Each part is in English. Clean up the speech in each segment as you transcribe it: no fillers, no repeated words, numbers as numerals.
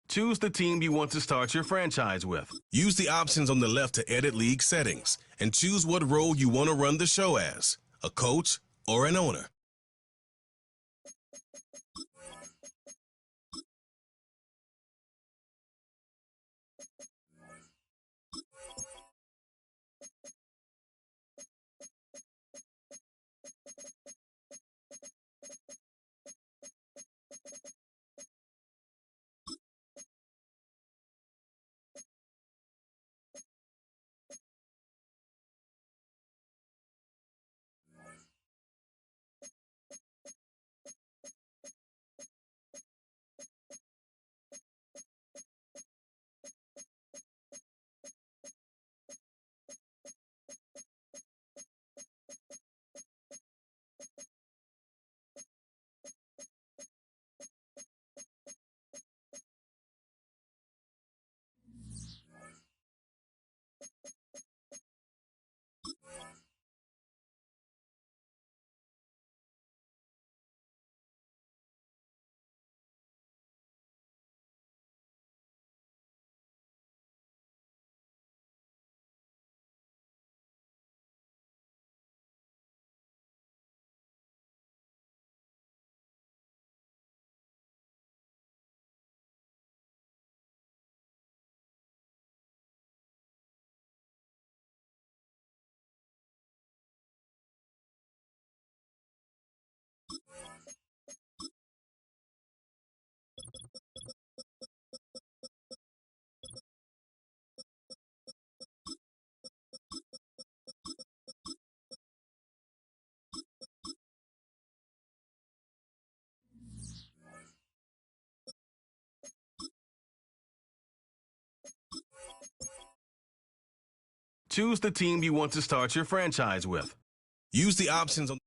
Choose the team you want to start your franchise with. Use the options on the left to edit league settings and choose what role you want to run the show as, a coach or an owner. Choose the team you want to start your franchise with. Use the options on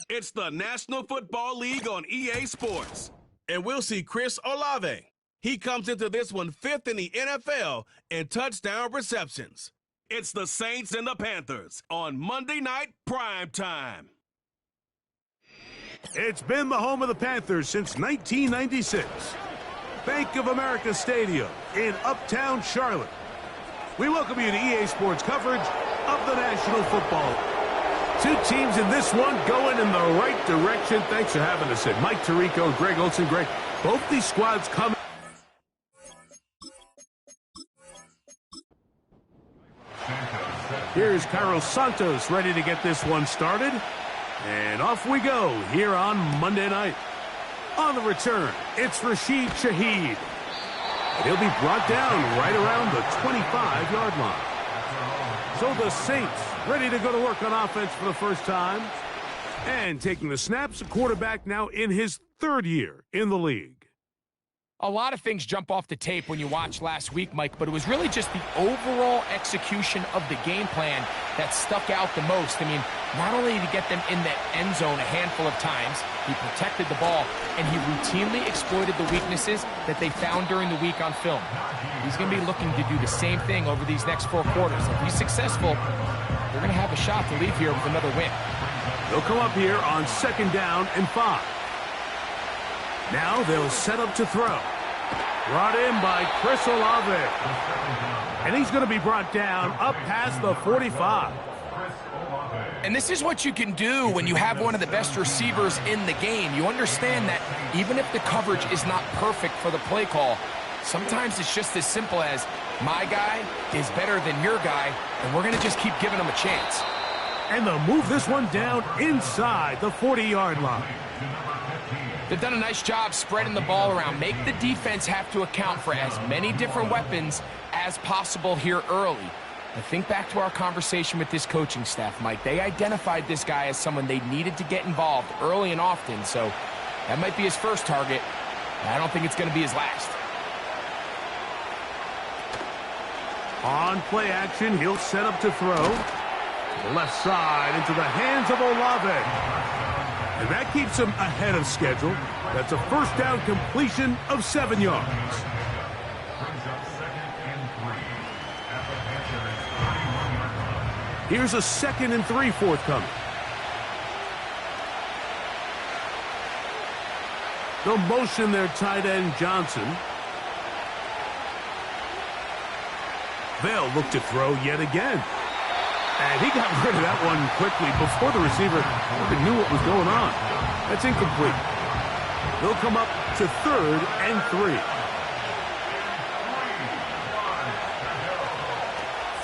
It's the National Football League on EA Sports. And we'll see Chris Olave. He comes into this one fifth in the NFL in touchdown receptions. It's the Saints and the Panthers on Monday Night Prime Time. It's been the home of the Panthers since 1996. Bank of America Stadium in Uptown Charlotte. We welcome you to EA Sports coverage of the National Football League. Two teams in this one going in the right direction. Thanks for having us in. Mike Tirico and Greg Olson. Greg, both these squads coming. Here's Carlos Santos ready to get this one started. And off we go here on Monday night. On the return, it's Rashid Shaheed. He'll be brought down right around the 25-yard line. So the Saints ready to go to work on offense for the first time. And taking the snaps, a quarterback now in his third year in the league. A lot of things jump off the tape when you watch last week, Mike, but it was really just the overall execution of the game plan that stuck out the most. I mean, not only did he get them in the end zone a handful of times, he protected the ball, and he routinely exploited the weaknesses that they found during the week on film. He's going to be looking to do the same thing over these next 4 quarters. If he's successful, they're going to have a shot to leave here with another win. They'll come up here on 2nd down and 5. Now they'll set up to throw. Brought in by Chris Olave. And he's going to be brought down up past the 45. And this is what you can do when you have one of the best receivers in the game. You understand that even if the coverage is not perfect for the play call, sometimes it's just as simple as my guy is better than your guy, and we're going to just keep giving him a chance. And they'll move this one down inside the 40-yard line. They've done a nice job spreading the ball around. Make the defense have to account for as many different weapons as possible here early. But think back to our conversation with this coaching staff, Mike. They identified this guy as someone they needed to get involved early and often, so that might be his first target. I don't think it's going to be his last. On play action, he'll set up to throw. To the left side into the hands of Olave. And that keeps him ahead of schedule. That's a first down completion of 7 yards. Here's a 2nd and 3 forthcoming. They'll motion their tight end Johnson. They'll look to throw yet again. And he got rid of that one quickly before the receiver even knew what was going on. That's incomplete. They'll come up to 3rd and 3.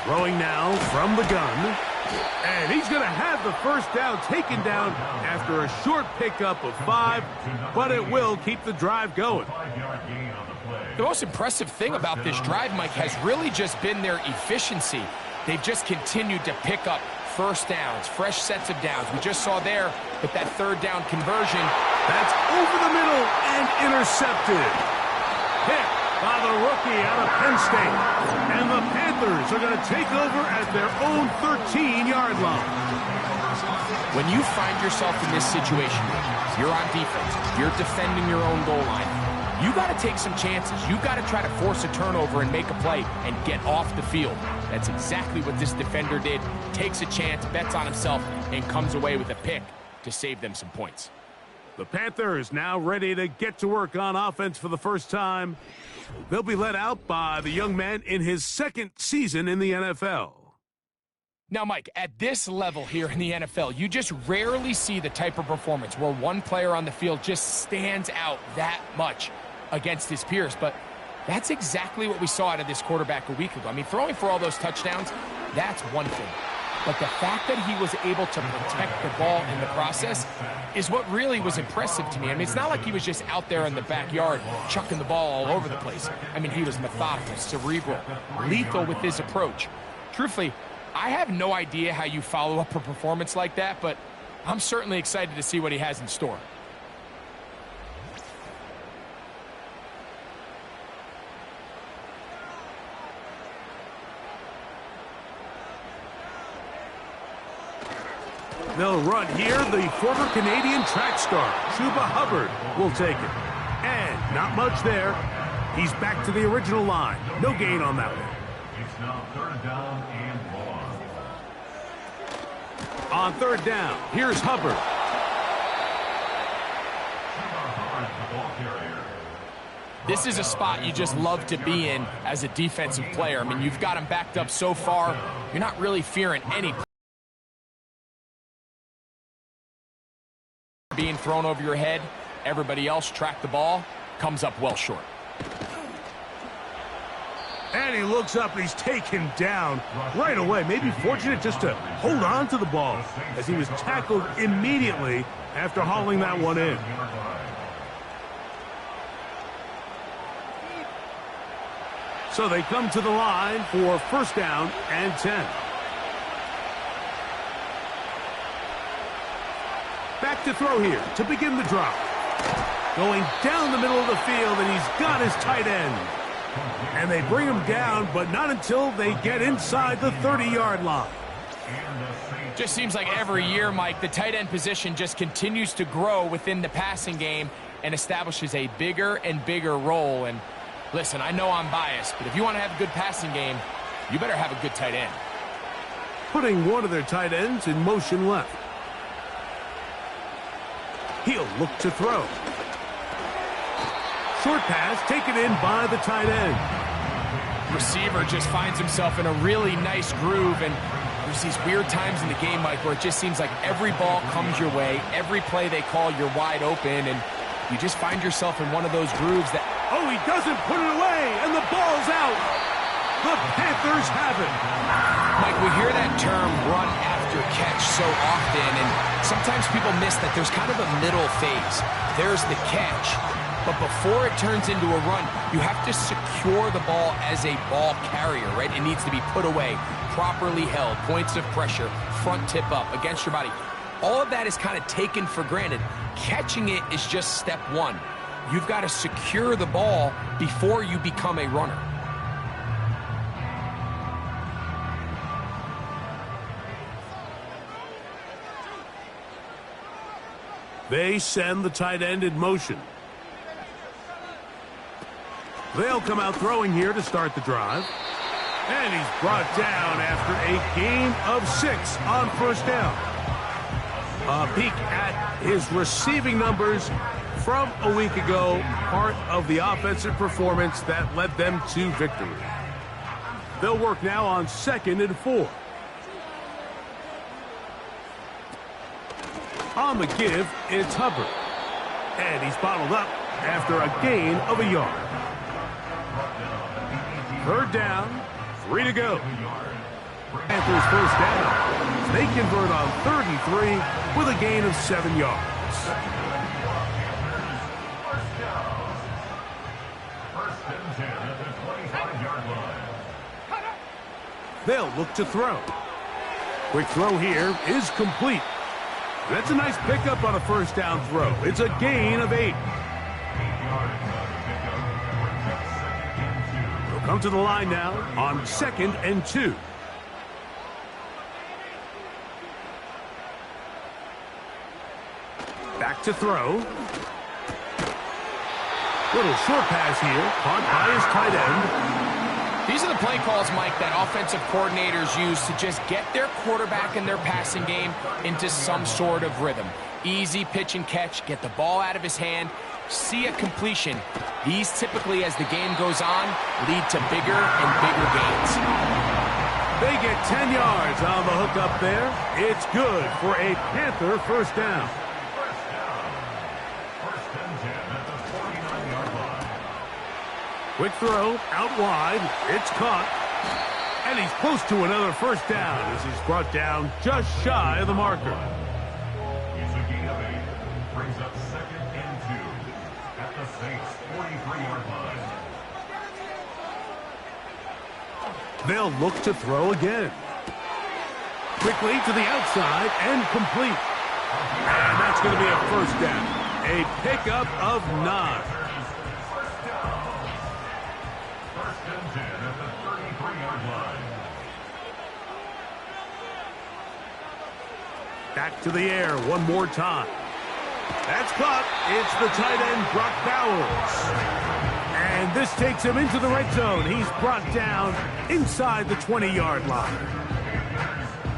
Throwing now from the gun. And he's going to have the first down taken down after a short pickup of 5, but it will keep the drive going. The most impressive thing about this drive, Mike, has really just been their efficiency. They've just continued to pick up first downs, fresh sets of downs. We just saw there with that 3rd down conversion. That's over the middle and intercepted. Hit by the rookie out of Penn State. And the Panthers are going to take over at their own 13-yard line. When you find yourself in this situation, you're on defense, you're defending your own goal line, you got to take some chances. You got to try to force a turnover and make a play and get off the field. That's exactly what this defender did. Takes a chance, bets on himself, and comes away with a pick to save them some points. The Panthers now ready to get to work on offense for the first time. They'll be led out by the young man in his 2nd season in the NFL. Now, Mike, at this level here in the NFL, you just rarely see the type of performance where one player on the field just stands out that much against his peers. But that's exactly what we saw out of this quarterback a week ago. I mean, throwing for all those touchdowns, that's one thing. But the fact that he was able to protect the ball in the process is what really was impressive to me. I mean, it's not like he was just out there in the backyard chucking the ball all over the place. I mean, he was methodical, cerebral, lethal with his approach. Truthfully, I have no idea how you follow up a performance like that, but I'm certainly excited to see what he has in store. They'll run here. The former Canadian track star, Chuba Hubbard, will take it. And not much there. He's back to the original line. No gain on that one. It's now 3rd down and 1. On 3rd down, here's Hubbard. This is a spot you just love to be in as a defensive player. I mean, you've got him backed up so far, you're not really fearing any being thrown over your head. Everybody else track the ball, comes up well short. And he looks up and he's taken down right away. Maybe fortunate just to hold on to the ball as he was tackled immediately after hauling that one in. So they come to the line for first down and 10. Back to throw here to begin the drive. Going down the middle of the field, and he's got his tight end. And they bring him down, but not until they get inside the 30-yard line. Just seems like every year, Mike, the tight end position just continues to grow within the passing game and establishes a bigger and bigger role. And listen, I know I'm biased, but if you want to have a good passing game, you better have a good tight end. Putting one of their tight ends in motion left. He'll look to throw. Short pass taken in by the tight end. Receiver just finds himself in a really nice groove, and there's these weird times in the game, Mike, where it just seems like every ball comes your way, every play they call, you're wide open, and you just find yourself in one of those grooves that... Oh, he doesn't put it away, and the ball's out. The Panthers have it. Mike, we hear that term run after catch so often, and sometimes people miss that there's kind of a middle phase. There's the catch, but before it turns into a run, you have to secure the ball as a ball carrier, right? It needs to be put away, properly held, points of pressure, front tip up against your body. All of that is kind of taken for granted. Catching it is just step one. You've got to secure the ball before you become a runner. They send the tight end in motion. They'll come out throwing here to start the drive. And he's brought down after a gain of 6 on first down. A peek at his receiving numbers from a week ago, part of the offensive performance that led them to victory. They'll work now on 2nd and 4. On the give, it's Hubbard. And he's bottled up after a gain of a yard. 3rd down, 3 to go. Panthers first down. They convert on 3rd and 3 with a gain of 7 yards. They'll look to throw. Quick throw here is complete. That's a nice pickup on a first down throw. It's a gain of 8. They'll come to the line now on 2nd and 2. Back to throw. Little short pass here, caught by his tight end. These are the play calls, Mike, that offensive coordinators use to just get their quarterback and their passing game into some sort of rhythm. Easy pitch and catch, get the ball out of his hand, see a completion. These typically, as the game goes on, lead to bigger and bigger gains. They get 10 yards on the hook up there. It's good for a Panther first down. Quick throw, out wide, it's caught. And he's close to another first down as he's brought down just shy of the marker. It's a gain of 8. Brings up 2nd and 2 at the Saints' 43-yard line. They'll look to throw again. Quickly to the outside and complete. And that's going to be a first down. A pickup of 9. Back to the air one more time. That's caught. It's the tight end, Brock Bowers. And this takes him into the red zone. He's brought down inside the 20-yard line.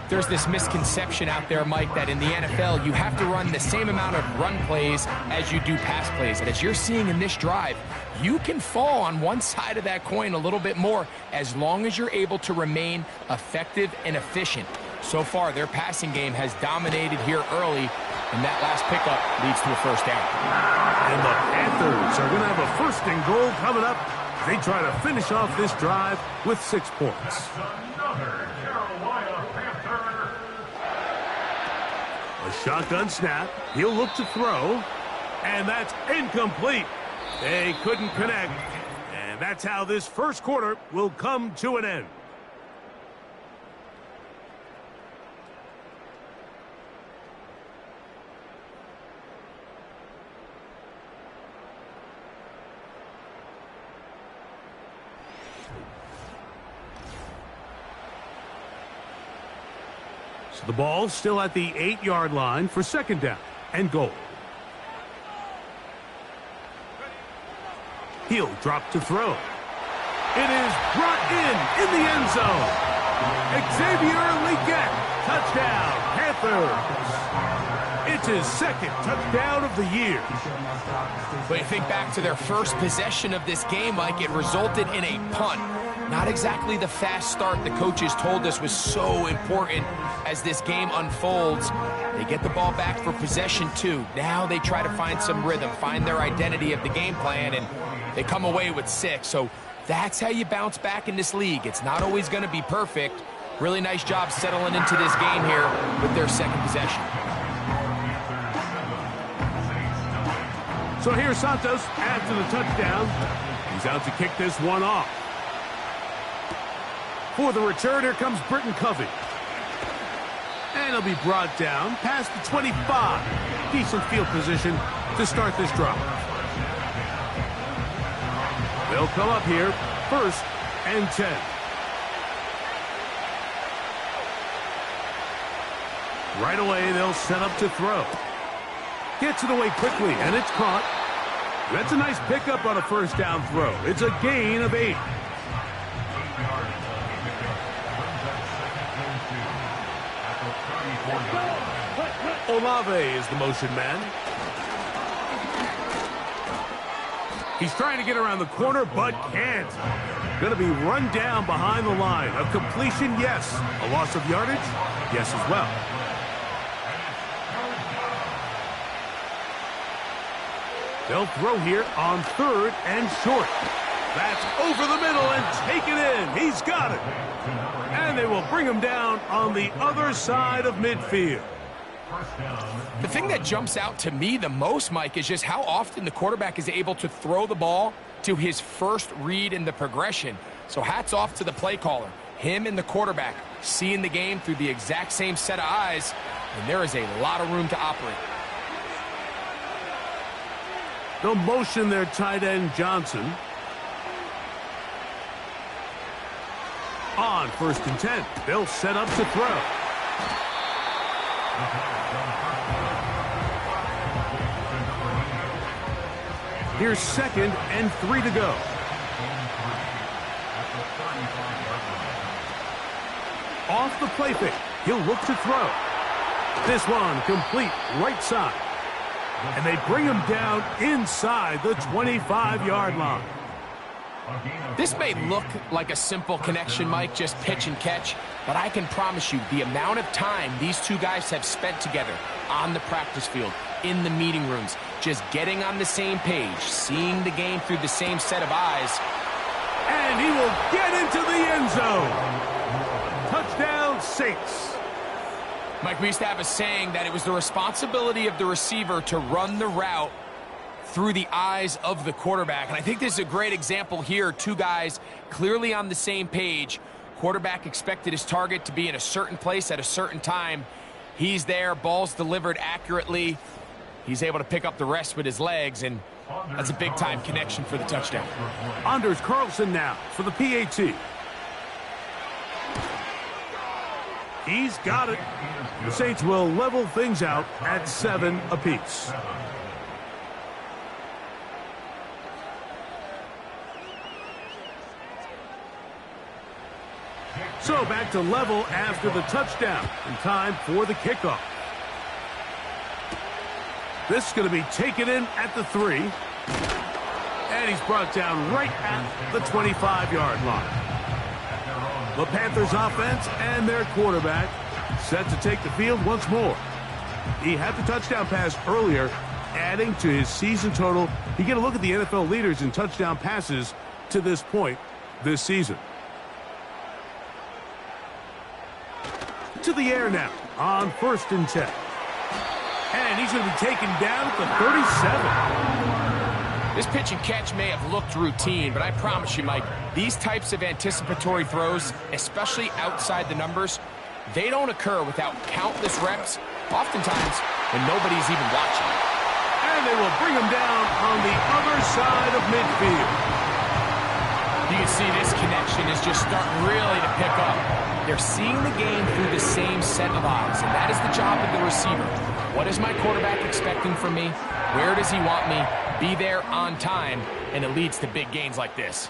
There's this misconception out there, Mike, that in the NFL, you have to run the same amount of run plays as you do pass plays. And as you're seeing in this drive, you can fall on one side of that coin a little bit more as long as you're able to remain effective and efficient. So far, their passing game has dominated here early, And that last pickup leads to a first down. And the Panthers are going to have a 1st and goal coming up. They try to finish off this drive with 6 points. Another Carolina Panther. A shotgun snap. He'll look to throw. And that's incomplete. They couldn't connect. And that's how this 1st quarter will come to an end. So the ball still at the 8-yard line for 2nd down and goal. He'll drop to throw. It is brought in the end zone. Xavier Legette, touchdown, Panthers. It's his 2nd touchdown of the year. But you think back to their first possession of this game, Mike, it resulted in a punt. Not exactly the fast start the coaches told us was so important as this game unfolds. They get the ball back for possession 2. Now they try to find some rhythm, find their identity of the game plan, and they come away with 6. So that's how you bounce back in this league. It's not always going to be perfect. Really nice job settling into this game here with their 2nd possession. So here's Santos after the touchdown. He's out to kick this one off. For the return, here comes Britton Covey. And he'll be brought down past the 25. Decent field position to start this drive. They'll come up here, 1st and 10. Right away, they'll set up to throw. Gets it away quickly, and it's caught. That's a nice pickup on a 1st down throw. It's a gain of 8. Olave is the motion man. He's trying to get around the corner, but can't. Going to be run down behind the line. A completion, yes. A loss of yardage, yes as well. They'll throw here on 3rd and short. That's over the middle and taken in. He's got it. And they will bring him down on the other side of midfield. The thing that jumps out to me the most, Mike, is just how often the quarterback is able to throw the ball to his first read in the progression. So hats off to the play caller. Him and the quarterback seeing the game through the exact same set of eyes, and there is a lot of room to operate. They'll motion their tight end Johnson. On 1st and 10, they'll set up to throw. Here's 2nd and 3 to go. Off the play fake, he'll look to throw. This one complete right side. And they bring him down inside the 25-yard line. This may look like a simple connection, Mike, just pitch and catch, but I can promise you the amount of time these two guys have spent together on the practice field, in the meeting rooms, just getting on the same page, seeing the game through the same set of eyes. And he will get into the end zone. Touchdown, Saints. Mike, we used to have a saying that it was the responsibility of the receiver to run the route through the eyes of the quarterback. And I think this is a great example here. Two guys clearly on the same page. Quarterback expected his target to be in a certain place at a certain time. He's there, ball's delivered accurately. He's able to pick up the rest with his legs, and that's a big-time connection for the touchdown. Anders Carlson now for the PAT. He's got it. The Saints will level things out at 7 apiece. So back to level after the touchdown, and time for the kickoff. This is going to be taken in at the 3. And he's brought down right at the 25-yard line. The Panthers offense and their quarterback set to take the field once more. He had the touchdown pass earlier, adding to his season total. You get a look at the NFL leaders in touchdown passes to this point this season. To the air now on 1st and 10. And he's going to be taken down at the 37. This pitch and catch may have looked routine, but I promise you, Mike, these types of anticipatory throws, especially outside the numbers, they don't occur without countless reps, oftentimes when nobody's even watching. And they will bring him down on the other side of midfield. You can see this connection is just starting really to pick up. They're seeing the game through the same set of eyes, and that is the job of the receiver. What is my quarterback expecting from me? Where does he want me? Be there on time, and it leads to big gains like this.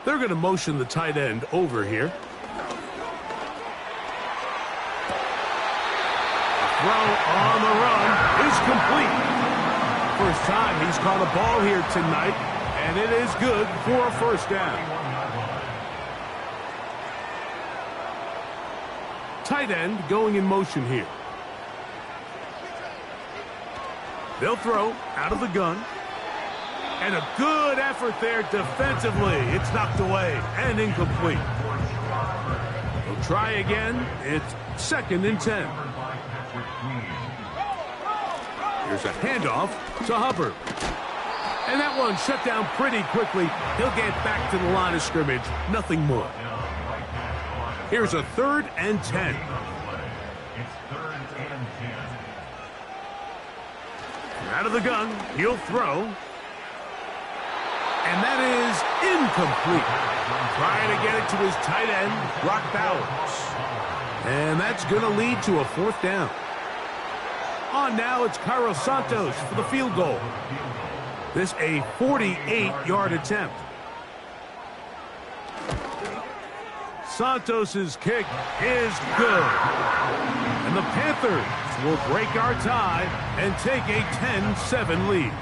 They're going to motion the tight end over here. Throw on the run is complete. First time he's caught a ball here tonight, and it is good for a first down. Tight end going in motion here. They'll throw out of the gun. And a good effort there defensively. It's knocked away and incomplete. They'll try again. It's 2nd and 10. Here's a handoff to Hubbard. And that one shut down pretty quickly. He'll get back to the line of scrimmage. Nothing more. Here's a 3rd and 10. It's 3rd and 10. Out of the gun, he'll throw. And that is incomplete. Trying to get it to his tight end, Brock Bowers. And that's going to lead to a 4th down. On now, it's Cairo Santos for the field goal. This a 48-yard attempt. Santos's kick is good. And the Panthers will break our tie and take a 10-7 lead.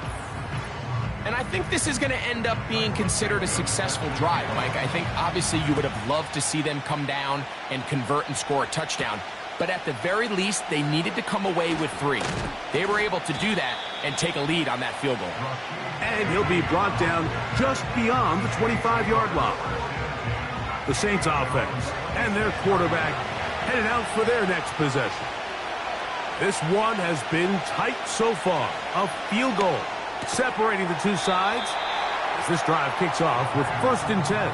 And I think this is going to end up being considered a successful drive, Mike. I think obviously you would have loved to see them come down and convert and score a touchdown. But at the very least, they needed to come away with 3. They were able to do that and take a lead on that field goal. And he'll be brought down just beyond the 25-yard line. The Saints offense and their quarterback headed out for their next possession. This one has been tight so far. A field goal separating the two sides as this drive kicks off with 1st and 10.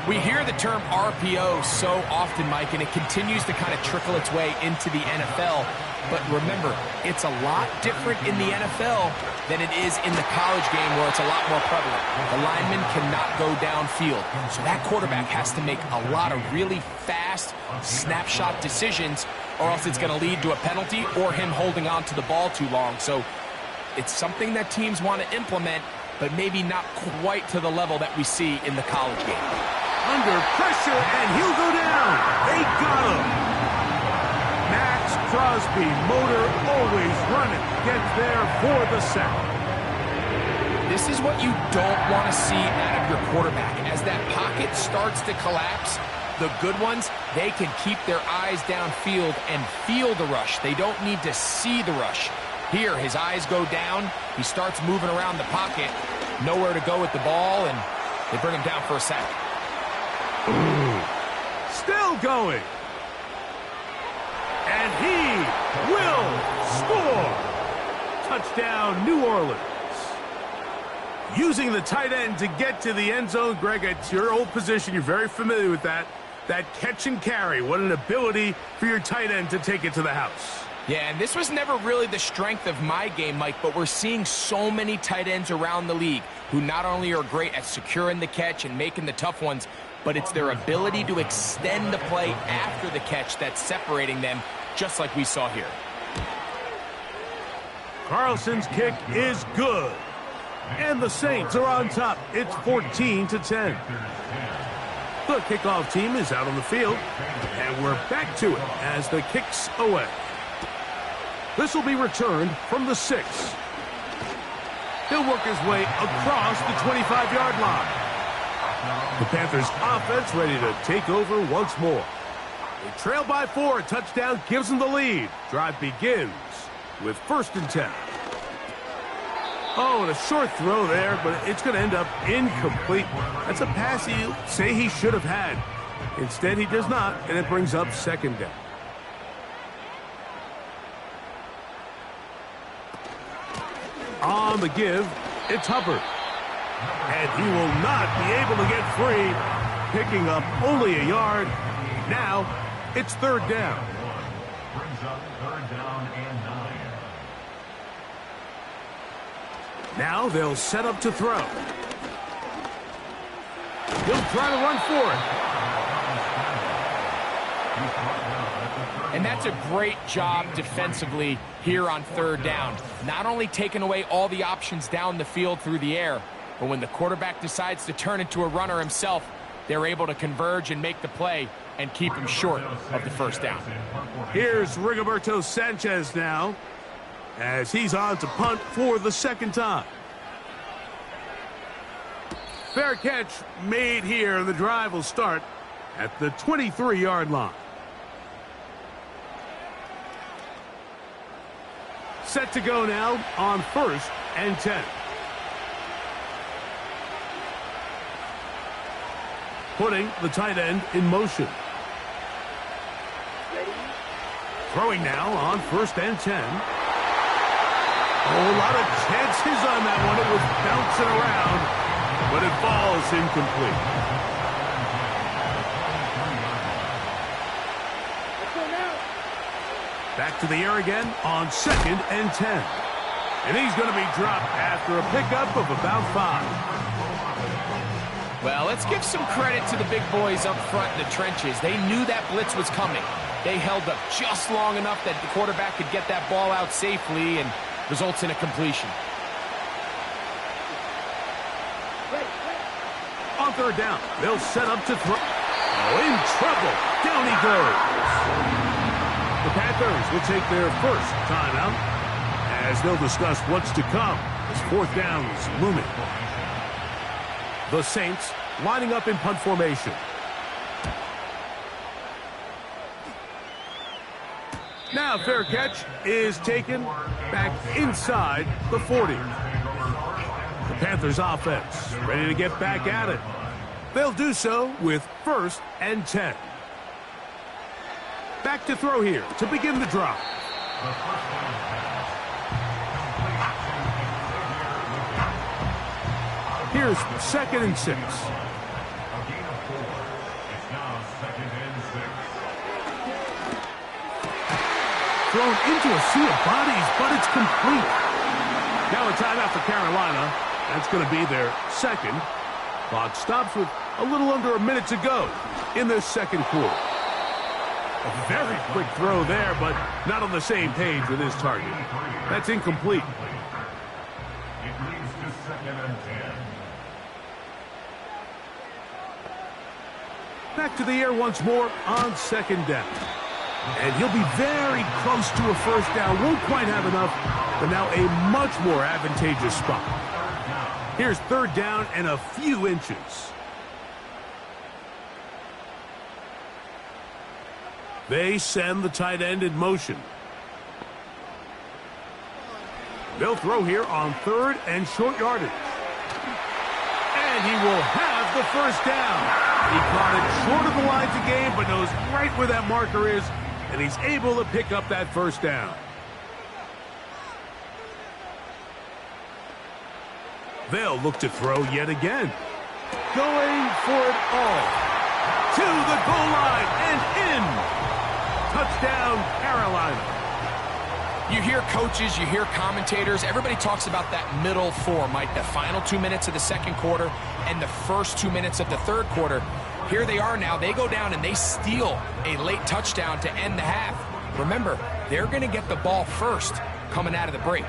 We hear the term RPO so often, Mike, and it continues to kind of trickle its way into the NFL. But remember, it's a lot different in the NFL than it is in the college game where it's a lot more prevalent. The lineman cannot go downfield. So that quarterback has to make a lot of really fast snapshot decisions, or else it's going to lead to a penalty or him holding on to the ball too long. So it's something that teams want to implement, but maybe not quite to the level that we see in the college game. Under pressure, and he'll go down. They got him. Max Crosby, motor always running, gets there for the sack. This is what you don't want to see out of your quarterback. As that pocket starts to collapse, the good ones, they can keep their eyes downfield and feel the rush. They don't need to see the rush. Here, his eyes go down. He starts moving around the pocket. Nowhere to go with the ball, and they bring him down for a sack. Still going. And he will score. Touchdown, New Orleans. Using the tight end to get to the end zone, Greg, it's your old position. You're very familiar with that. That catch and carry. What an ability for your tight end to take it to the house. Yeah, and this was never really the strength of my game, Mike, but we're seeing so many tight ends around the league who not only are great at securing the catch and making the tough ones, but it's their ability to extend the play after the catch that's separating them, just like we saw here. Carlson's kick is good. And the Saints are on top. It's 14-10. The kickoff team is out on the field, and we're back to it as the kick's away. This will be returned from the 6. He'll work his way across the 25-yard line. The Panthers offense ready to take over once more. They trail by 4. A touchdown gives them the lead. Drive begins with 1st and 10. Oh, and a short throw there, but it's going to end up incomplete. That's a pass you say he should have had. Instead, he does not, and it brings up 2nd down. On the give, it's Hubbard. And he will not be able to get free, picking up only a yard. Now, it's 3rd down. Brings up 3rd down and 9. Now they'll set up to throw. He'll try to run for it. And that's a great job defensively here on 3rd down. Not only taking away all the options down the field through the air, but when the quarterback decides to turn into a runner himself, they're able to converge and make the play and keep him short of the 1st down. Here's Rigoberto Sanchez now, as he's on to punt for the 2nd time. Fair catch made here, and the drive will start at the 23-yard line. Set to go now on 1st and 10. Putting the tight end in motion. Throwing now on 1st and 10. Oh, a lot of chances on that one. It was bouncing around, but it falls incomplete. Back to the air again on 2nd and 10. And he's going to be dropped after a pickup of about 5. Well, let's give some credit to the big boys up front in the trenches. They knew that blitz was coming. They held up just long enough that the quarterback could get that ball out safely and results in a completion. On 3rd down, they'll set up to throw. Oh, in trouble. Down he goes. The Panthers will take their 1st timeout as they'll discuss what's to come as 4th down's looming. The Saints lining up in punt formation. Now fair catch is taken back inside the 40. The Panthers offense ready to get back at it. They'll do so with 1st and 10. Back to throw here to begin the drive. Here's 2nd and 6. A gain of 4. It's now 2nd and 6. Thrown into a sea of bodies, but it's complete. Now a timeout for Carolina. That's going to be their 2nd. Clock stops with a little under a minute to go in this 2nd quarter. A very quick throw there, but not on the same page with his target. That's incomplete. It leads to 2nd and 10. Back to the air once more on 2nd down. And he'll be very close to a 1st down. Won't quite have enough, but now a much more advantageous spot. Here's 3rd down and a few inches. They send the tight end in motion. They'll throw here on 3rd and short yardage. And he will have the 1st down. He caught it short of the lines of game, but knows right where that marker is, and he's able to pick up that 1st down. They'll look to throw yet again. Going for it all. To the goal line and in. Touchdown, Carolina. You hear coaches, you hear commentators, everybody talks about that middle 4, Mike, the final 2 minutes of the 2nd quarter and the first 2 minutes of the 3rd quarter. Here they are now. They go down and they steal a late touchdown to end the half. Remember, they're going to get the ball first coming out of the break.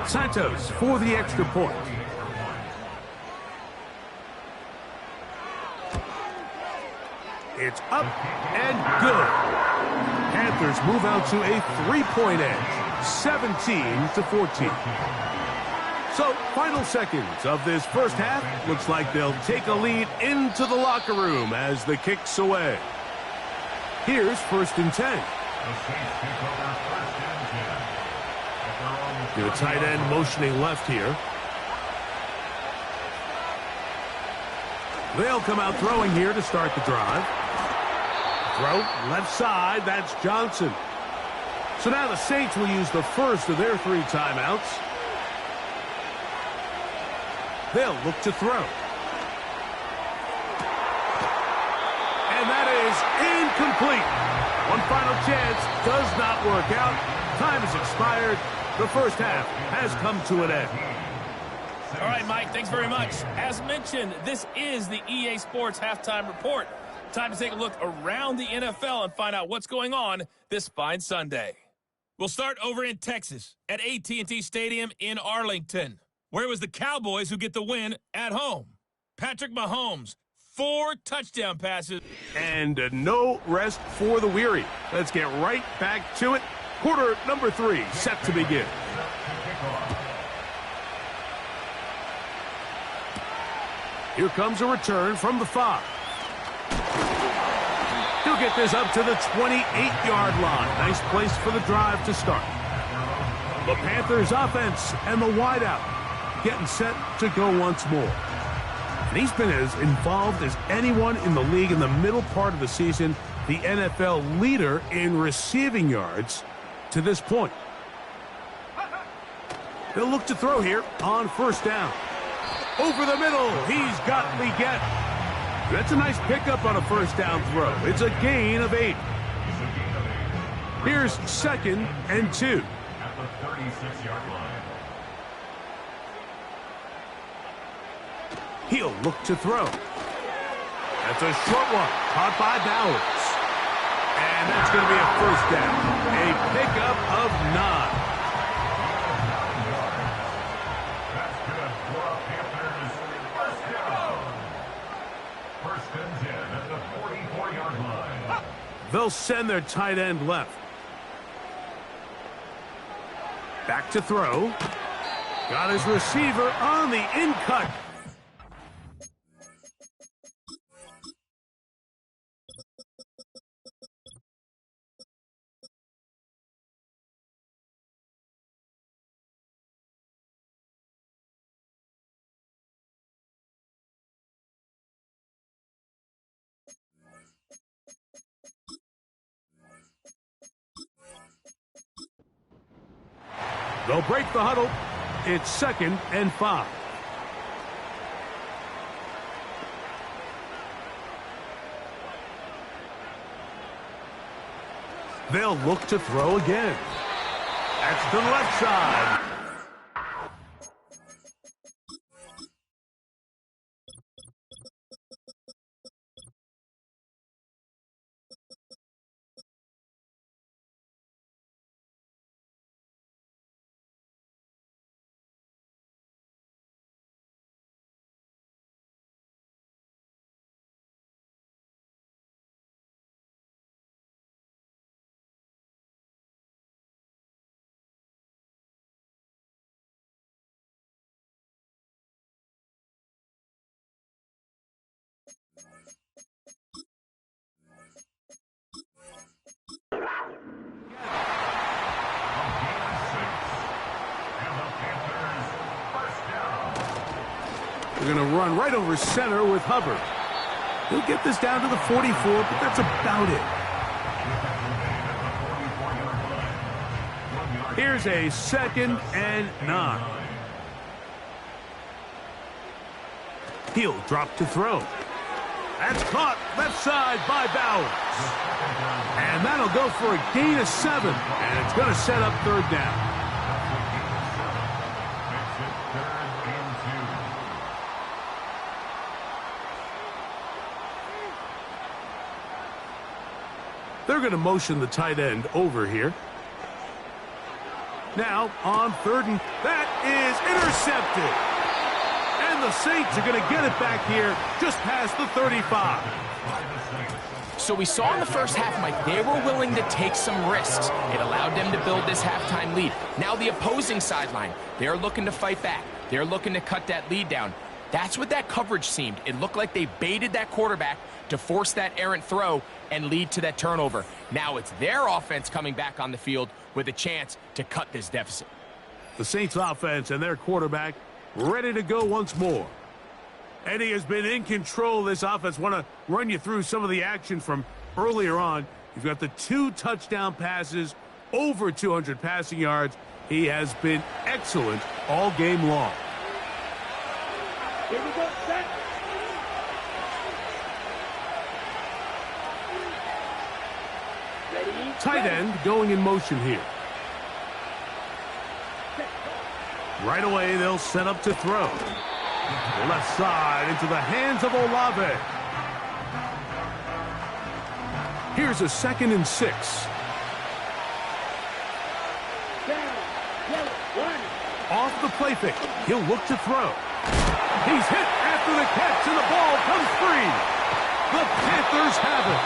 Santos for the extra point. It's up and good. Panthers move out to a 3-point edge, 17-14. So, final seconds of this first half. Looks like they'll take a lead into the locker room as the kick's away. Here's 1st and 10. The tight end motioning left here. They'll come out throwing here to start the drive. Throw left side, that's Johnson. So now the Saints will use the first of their 3 timeouts. They'll look to throw. And that is incomplete. One final chance does not work out. Time has expired. The first half has come to an end. All right, Mike, thanks very much. As mentioned, this is the EA Sports Halftime Report. Time to take a look around the NFL and find out what's going on this fine Sunday. We'll start over in Texas at AT&T Stadium in Arlington, where it was the Cowboys who get the win at home. Patrick Mahomes, 4 touchdown passes. And no rest for the weary. Let's get right back to it. Quarter number 3 set to begin. Here comes a return from the 5. He'll get this up to the 28-yard line. Nice place for the drive to start. The Panthers offense and the wideout getting set to go once more. And he's been as involved as anyone in the league in the middle part of the season, the NFL leader in receiving yards to this point. They'll look to throw here on 1st down. Over the middle, he's got Leggett. That's a nice pickup on a 1st down throw. It's a gain of 8. Here's 2nd and 2. At the 36-yard line. He'll look to throw. That's a short one, caught by Bowers. And that's going to be a 1st down. A pickup of 9. That's good for a Panthers 1st down. 1st and 10 at the 44-yard line. They'll send their tight end left. Back to throw. Got his receiver on the in-cut. They'll break the huddle. It's 2nd and 5. They'll look to throw again. That's to the left side. They're going to run right over center with Hubbard. He'll get this down to the 44, but that's about it. Here's a 2nd and 9. He'll drop to throw. That's caught left side by Bowers. And that'll go for a gain of 7. And it's going to set up 3rd down. They're going to motion the tight end over here. Now on 3rd and that is intercepted. And the Saints are going to get it back here just past the 35. So we saw in the first half, Mike, they were willing to take some risks. It allowed them to build this halftime lead. Now the opposing sideline, they're looking to fight back. They're looking to cut that lead down. That's what that coverage seemed. It looked like they baited that quarterback to force that errant throw and lead to that turnover. Now it's their offense coming back on the field with a chance to cut this deficit. The Saints offense and their quarterback ready to go once more. Eddie has been in control of this offense. Want to run you through some of the action from earlier on. You've got the 2 touchdown passes, over 200 passing yards. He has been excellent all game long. Here we go, set. Ready, Tight end going in motion here. Right away, they'll set up to throw. The left side into the hands of Olave. Here's a 2nd and 6. down, yellow, 1. Off the play fake. He'll look to throw. He's hit after the catch, and the ball comes free. The Panthers have it.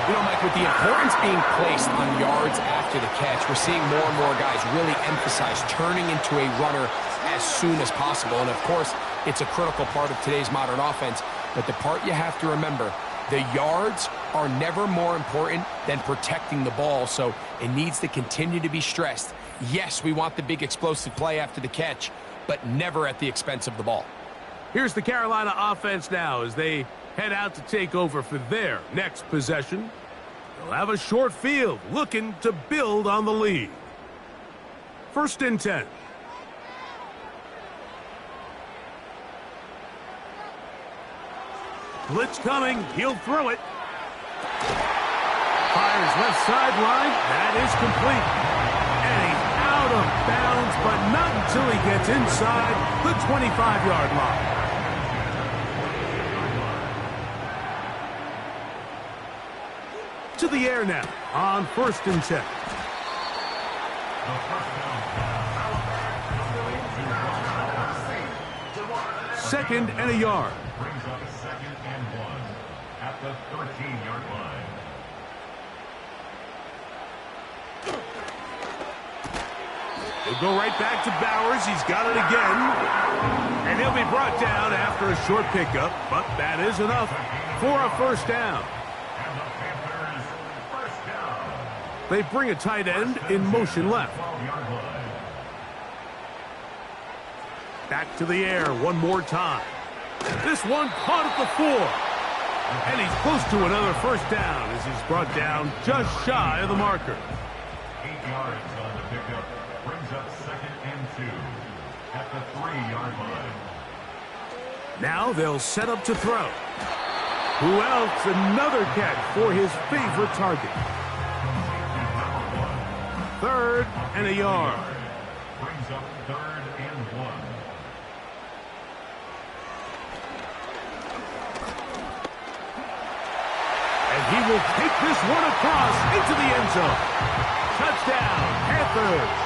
You know, Mike, with the importance being placed on yards after the catch, we're seeing more and more guys really emphasize turning into a runner as soon as possible. And, of course, it's a critical part of today's modern offense. But the part you have to remember, the yards are never more important than protecting the ball, so it needs to continue to be stressed. Yes, we want the big explosive play after the catch, but never at the expense of the ball. Here's the Carolina offense now as they head out to take over for their next possession. They'll have a short field looking to build on the lead. 1st and 10. Blitz coming. He'll throw it. Fires left sideline. That is complete. And he's out of bounds, but not until he gets inside the 25-yard line. To the air now on 1st and 10. Second and a yard. Brings up 2nd and 1 at the 13-yard line. He'll go right back to Bowers. He's got it again. And he'll be brought down after a short pickup, but that is enough for a 1st down. And the Panthers, 1st down. They bring a tight end in motion left. 12-yard line. Back to the air one more time. This one caught at the 4. And he's close to another 1st down as he's brought down just shy of the marker. 8 yards on the pickup. Brings up 2nd and 2 at the 3-yard line. Now they'll set up to throw. Who else? Another catch for his favorite target. 3rd and a yard. Brings up 3rd and 1. And he will take this one across into the end zone. Touchdown, Panthers.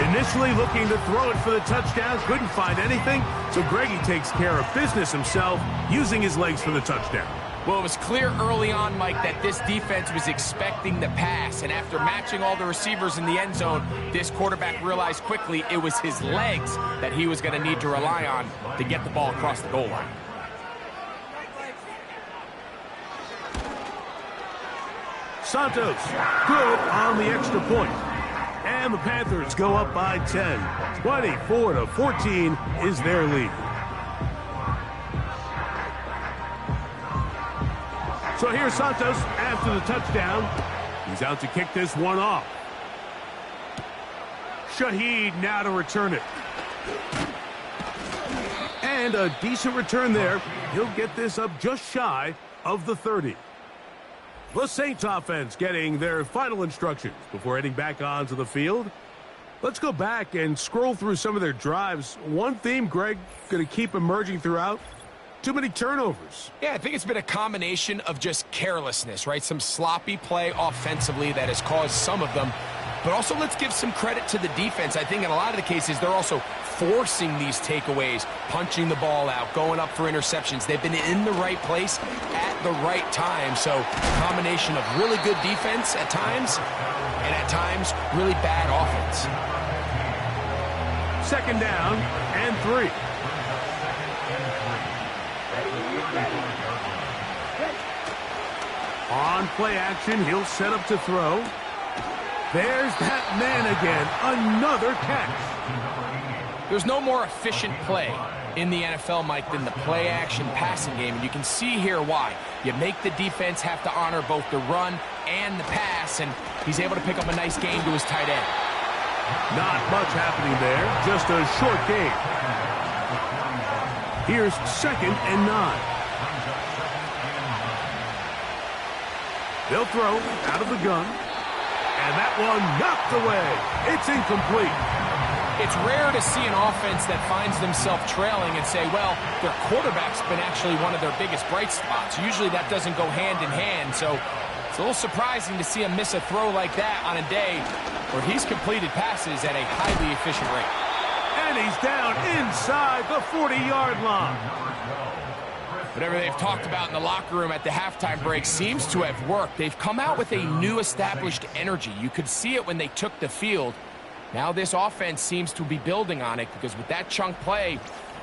Initially looking to throw it for the touchdown, couldn't find anything, so Greggy takes care of business himself, using his legs for the touchdown. Well, it was clear early on, Mike, that this defense was expecting the pass, and after matching all the receivers in the end zone, this quarterback realized quickly it was his legs that he was going to need to rely on to get the ball across the goal line. Santos, good on the extra point. And the Panthers go up by 10. 24-14 is their lead. So here's Santos after the touchdown. He's out to kick this one off. Shaheed now to return it. And a decent return there. He'll get this up just shy of the 30. The Saints offense getting their final instructions before heading back onto the field. Let's go back and scroll through some of their drives. One theme, Greg, going to keep emerging throughout. Too many turnovers. Yeah, I think it's been a combination of just carelessness, right? Some sloppy play offensively that has caused some of them. But also let's give some credit to the defense. I think in a lot of the cases, they're also forcing these takeaways, punching the ball out, going up for interceptions. They've been in the right place at the right time. So a combination of really good defense at times and at times really bad offense. second down and 3. On play action, he'll set up to throw. There's that man again, another catch. There's no more efficient play in the NFL, Mike, than the play-action passing game, and you can see here why. You make the defense have to honor both the run and the pass, and he's able to pick up a nice gain to his tight end. Not much happening there, just a short gain. Here's second and 9. They'll throw out of the gun, and that one knocked away. It's incomplete. It's rare to see an offense that finds themselves trailing and say, well, their quarterback's been actually one of their biggest bright spots. Usually that doesn't go hand in hand, so it's a little surprising to see him miss a throw like that on a day where he's completed passes at a highly efficient rate. And he's down inside the 40-yard line. Whatever they've talked about in the locker room at the halftime break seems to have worked. They've come out with a new established energy. You could see it when they took the field. Now this offense seems to be building on it because with that chunk play,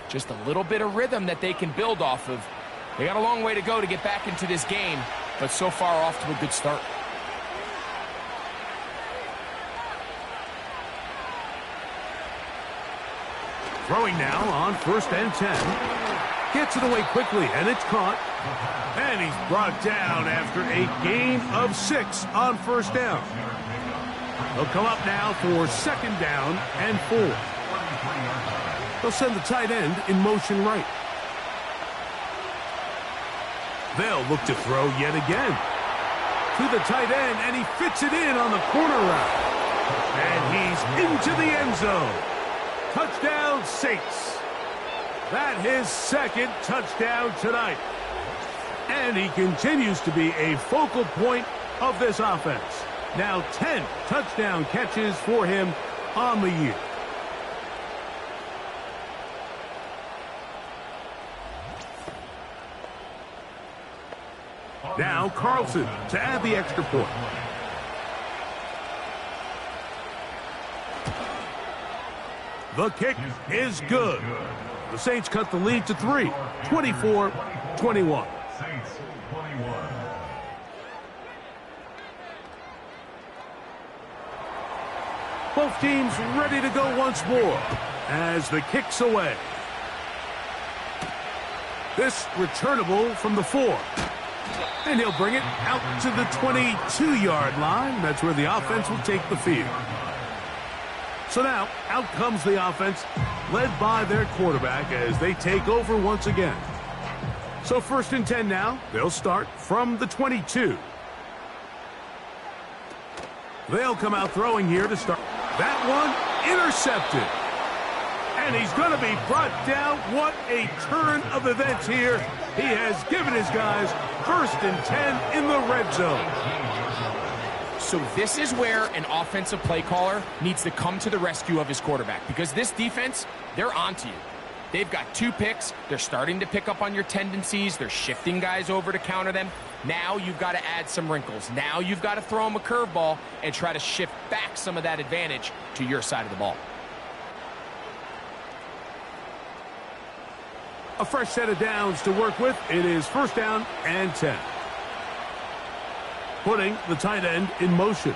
just a little bit of rhythm that they can build off of. They got a long way to go to get back into this game, but so far off to a good start. Throwing now on 1st and 10. Gets it away quickly, and it's caught. And he's brought down after a gain of 6 on 1st down. They'll come up now for 2nd down and 4. They'll send the tight end in motion right. They'll look to throw yet again. To the tight end, and he fits it in on the corner route. And he's into the end zone. Touchdown, Saints. That's his 2nd touchdown tonight. And he continues to be a focal point of this offense. Now 10 touchdown catches for him on the year. Now Carlson to add the extra point. The kick is good. The Saints cut the lead to 3, 24-21. Saints 21. Both teams ready to go once more as the kick's away. This returnable from the 4. And he'll bring it out to the 22-yard line. That's where the offense will take the field. So now, out comes the offense, led by their quarterback as they take over once again. So 1st and 10 now. They'll start from the 22. They'll come out throwing here to start. That one intercepted. And he's going to be brought down. What a turn of events here. He has given his guys 1st and 10 in the red zone. So this is where an offensive play caller needs to come to the rescue of his quarterback because this defense, they're onto you. They've got 2 picks. They're starting to pick up on your tendencies. They're shifting guys over to counter them. Now you've got to add some wrinkles. Now you've got to throw them a curveball and try to shift back some of that advantage to your side of the ball. A fresh set of downs to work with. It is 1st down and 10. Putting the tight end in motion.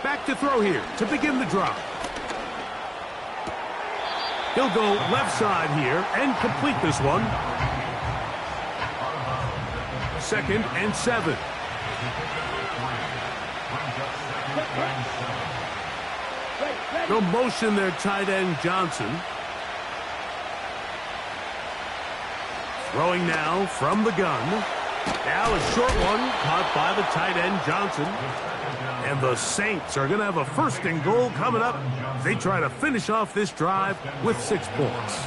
Back to throw here to begin the drive. He'll go left side here and complete this one. 2nd and 7. They'll motion their tight end Johnson. Throwing now from the gun. Now a short one caught by the tight end Johnson. And the Saints are going to have a 1st and goal coming up. They try to finish off this drive with 6 points.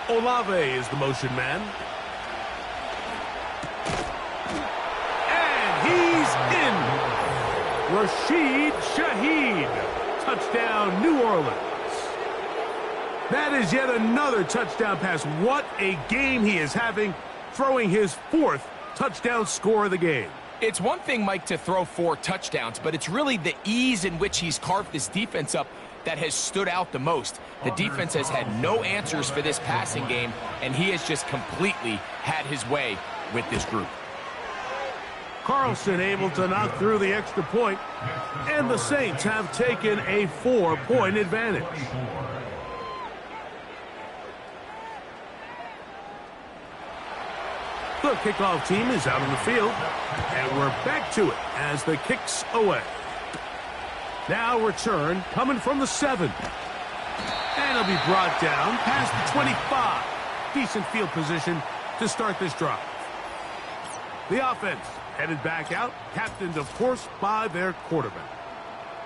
Olave is the motion man. And he's in. Rashid Shaheed. Touchdown, New Orleans. That is yet another touchdown pass. What a game he is having, throwing his 4th touchdown score of the game. It's one thing, Mike, to throw 4 touchdowns, but it's really the ease in which he's carved this defense up that has stood out the most. The defense has had no answers for this passing game, and he has just completely had his way with this group. Carlson able to knock through the extra point, and the Saints have taken a 4-point advantage. The kickoff team is out on the field, and we're back to it as the kick's away. Now return coming from the 7. And it'll be brought down past the 25. Decent field position to start this drive. The offense headed back out, captained, of course, by their quarterback.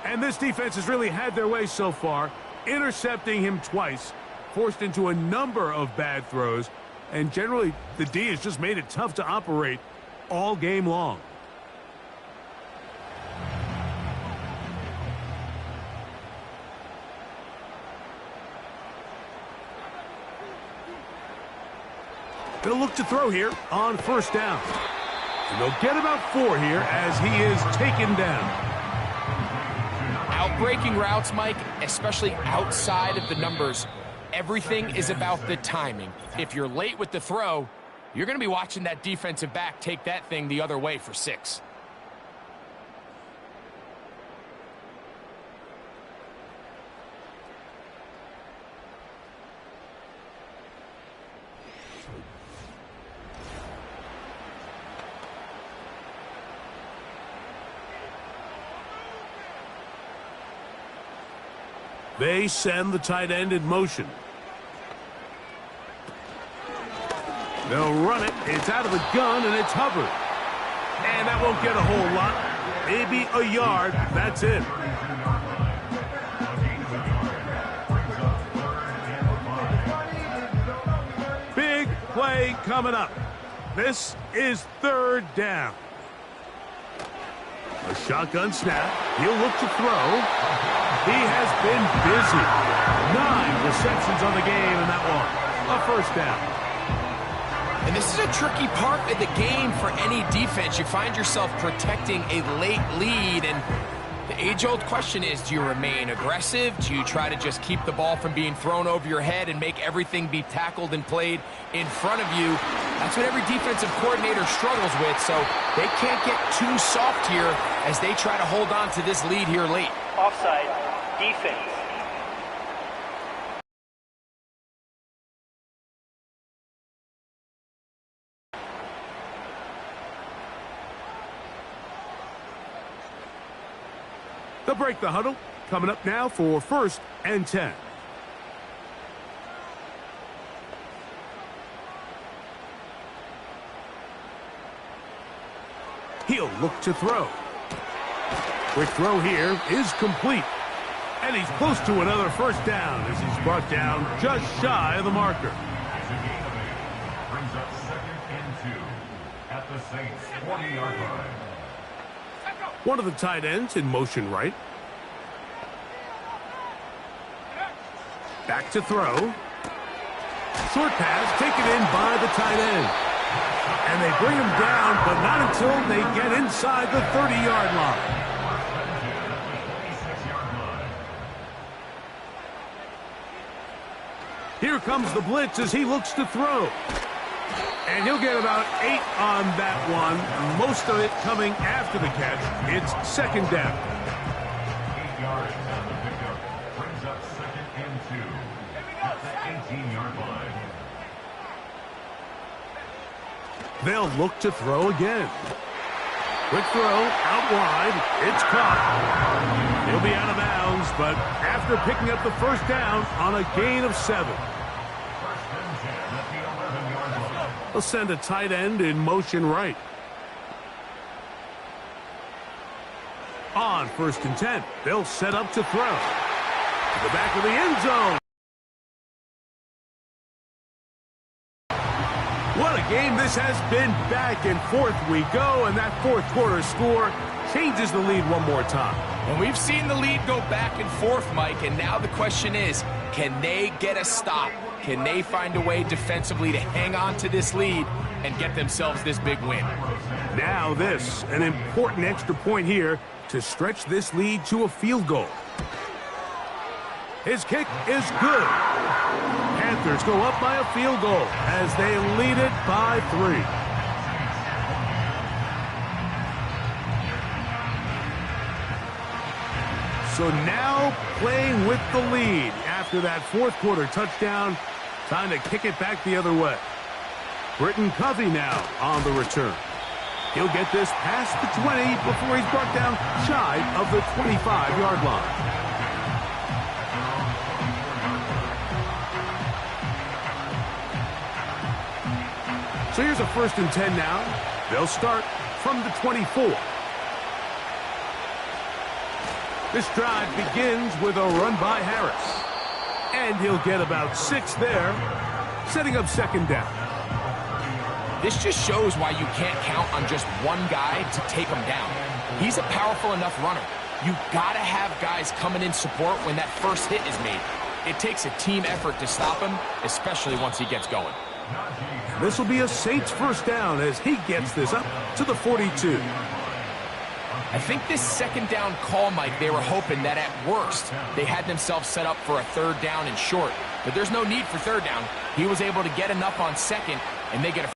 And this defense has really had their way so far, intercepting him twice, forced into a number of bad throws, and generally the D has just made it tough to operate all game long. They'll look to throw here on first down. And they'll get about 4 here as he is taken down. Outbreaking routes, Mike, especially outside of the numbers, everything is about the timing. If you're late with the throw, you're going to be watching that defensive back take that thing the other way for 6. They send the tight end in motion. They'll run it. It's out of the gun, and it's Hubbard. And that won't get a whole lot. Maybe a yard. That's it. Big play coming up. This is 3rd down. A shotgun snap. He'll look to throw. He has been busy. 9 receptions on the game, and that one, a first down. And this is a tricky part of the game for any defense. You find yourself protecting a late lead, and the age-old question is, do you remain aggressive? Do you try to just keep the ball from being thrown over your head and make everything be tackled and played in front of you? That's what every defensive coordinator struggles with, so they can't get too soft here as they try to hold on to this lead here late. Offside, defense. They'll break the huddle. Coming up now for 1st and 10. He'll look to throw. Quick throw here is complete. And he's close to another first down as he's brought down just shy of the marker. Brings up 2nd and 2 at the Saints 40-yard line. One of the tight ends in motion right. Back to throw. Short pass taken in by the tight end. And they bring him down, but not until they get inside the 30-yard line. Here comes the blitz as he looks to throw. And he'll get about 8 on that one, most of it coming after the catch. It's 2nd down. 8 yards on the pickup. Brings up 2nd and 2 at the 18-yard line. They'll look to throw again. Quick throw, out wide. It's caught. He'll be out of bounds, but after picking up the first down on a gain of 7. They'll send a tight end in motion right. On 1st and 10, they'll set up to throw. To the back of the end zone. What a game this has been. Back and forth we go, and that 4th quarter score changes the lead one more time. And we've seen the lead go back and forth, Mike, and now the question is, can they get a stop? Can they find a way defensively to hang on to this lead and get themselves this big win? Now this, an important extra point here to stretch this lead to a field goal. His kick is good. Panthers go up by a field goal as they lead it by 3. So now playing with the lead after that fourth quarter touchdown, time to kick it back the other way. Britton Covey now on the return. He'll get this past the 20 before he's brought down shy of the 25-yard line. So here's a 1st and 10 now. They'll start from the 24. This drive begins with a run by Harris. And he'll get about 6 there, setting up 2nd down. This just shows why you can't count on just one guy to take him down. He's a powerful enough runner. You've got to have guys coming in support when that first hit is made. It takes a team effort to stop him, especially once he gets going. This will be a Saints 1st down as he gets this up to the 42. I think this 2nd down call, Mike, they were hoping that at worst they had themselves set up for a 3rd down and short. But there's no need for 3rd down. He was able to get enough on 2nd, and they get a...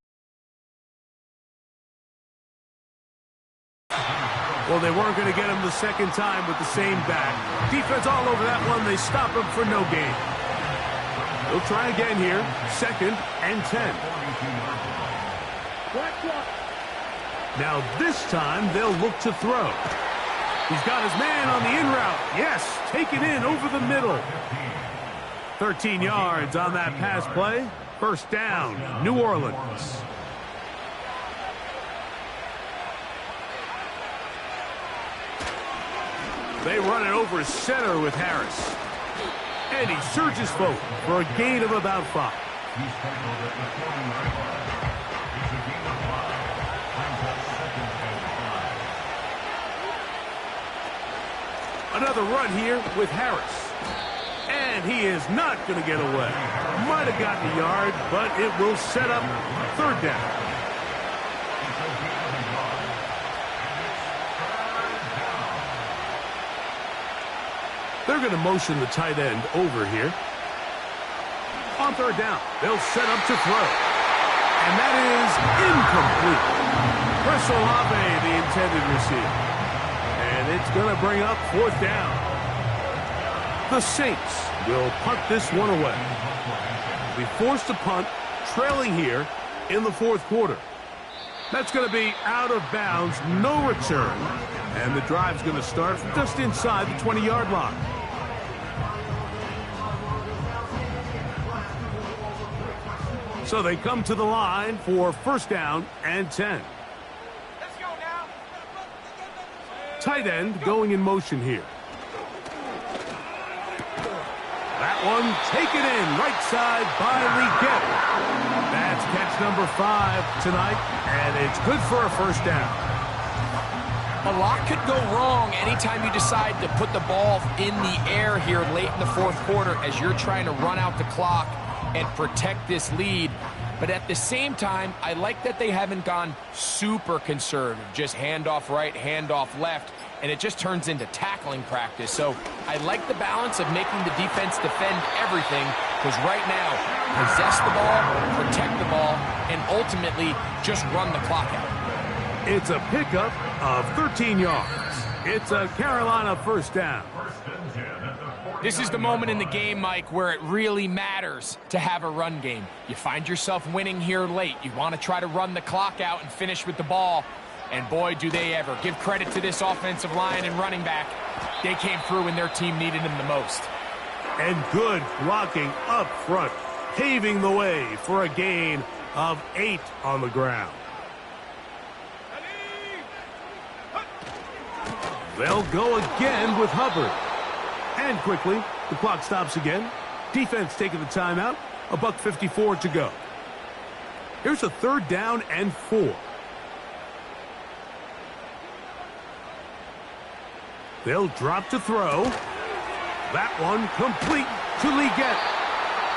Well, they weren't going to get him the 2nd time with the same back. Defense all over that one. They stop him for no gain. They'll try again here. 2nd and 10. Now this time they'll look to throw. He's got his man on the in route. Yes, taken in over the middle. 13 yards on that pass play. 1st down, New Orleans. They run it over center with Harris. And he surges forward for a gain of about 5. Another run here with Harris. And he is not going to get away. Might have gotten a yard, but it will set up 3rd down. They're going to motion the tight end over here. On 3rd down, they'll set up to throw. And that is incomplete. Chris Olave, the intended receiver. And it's going to bring up 4th down. The Saints will punt this one away. Be forced to punt, trailing here in the 4th quarter. That's going to be out of bounds, no return. And the drive's going to start just inside the 20-yard line. So they come to the line for 1st down and 10. Let's go now. Tight end going in motion here. That one taken in right side by Legette. That's catch number 5 tonight, and it's good for a 1st down. A lot could go wrong anytime you decide to put the ball in the air here late in the 4th quarter as you're trying to run out the clock and protect this lead. But at the same time, I like that they haven't gone super conservative, just handoff right, handoff left, and it just turns into tackling practice. So I like the balance of making the defense defend everything, because right now, possess the ball, protect the ball, and ultimately just run the clock out. It's a pickup of 13 yards. It's a Carolina 1st down. This is the moment in the game, Mike, where it really matters to have a run game. You find yourself winning here late. You want to try to run the clock out and finish with the ball. And boy, do they ever. Give credit to this offensive line and running back. They came through when their team needed them the most. And good blocking up front, paving the way for a gain of 8 on the ground. They'll go again with Hubbard. And quickly, the clock stops again. Defense taking the timeout. $1:54 to go. Here's a 3rd down and 4. They'll drop to throw. That one complete to Legette.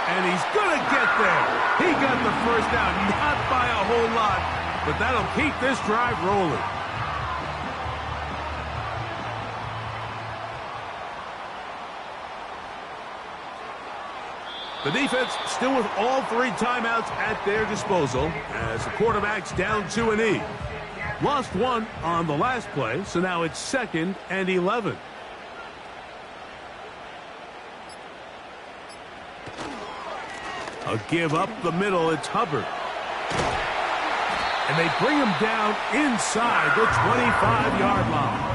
And he's going to get there. He got the first down, not by a whole lot, but that'll keep this drive rolling. The defense still with all 3 timeouts at their disposal as the quarterback's down 2 and E. Lost 1 on the last play, so now it's 2nd and 11. A give up the middle, it's Hubbard. And they bring him down inside the 25-yard line.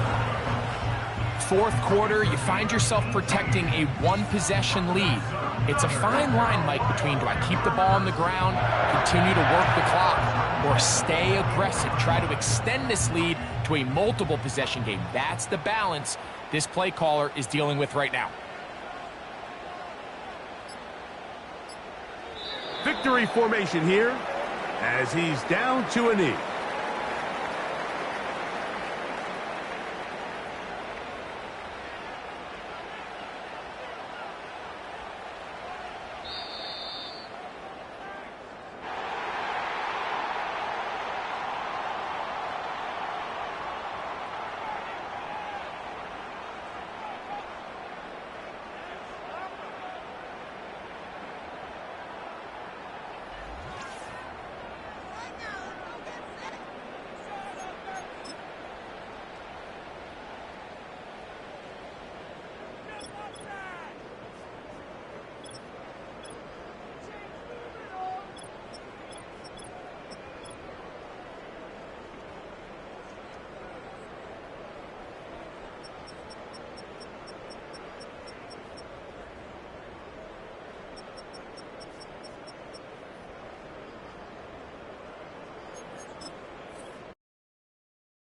Fourth quarter, you find yourself protecting a one-possession lead. It's a fine line, Mike, between do I keep the ball on the ground, continue to work the clock, or stay aggressive, try to extend this lead to a multiple-possession game. That's the balance this play caller is dealing with right now. Victory formation here as he's down 2 and E.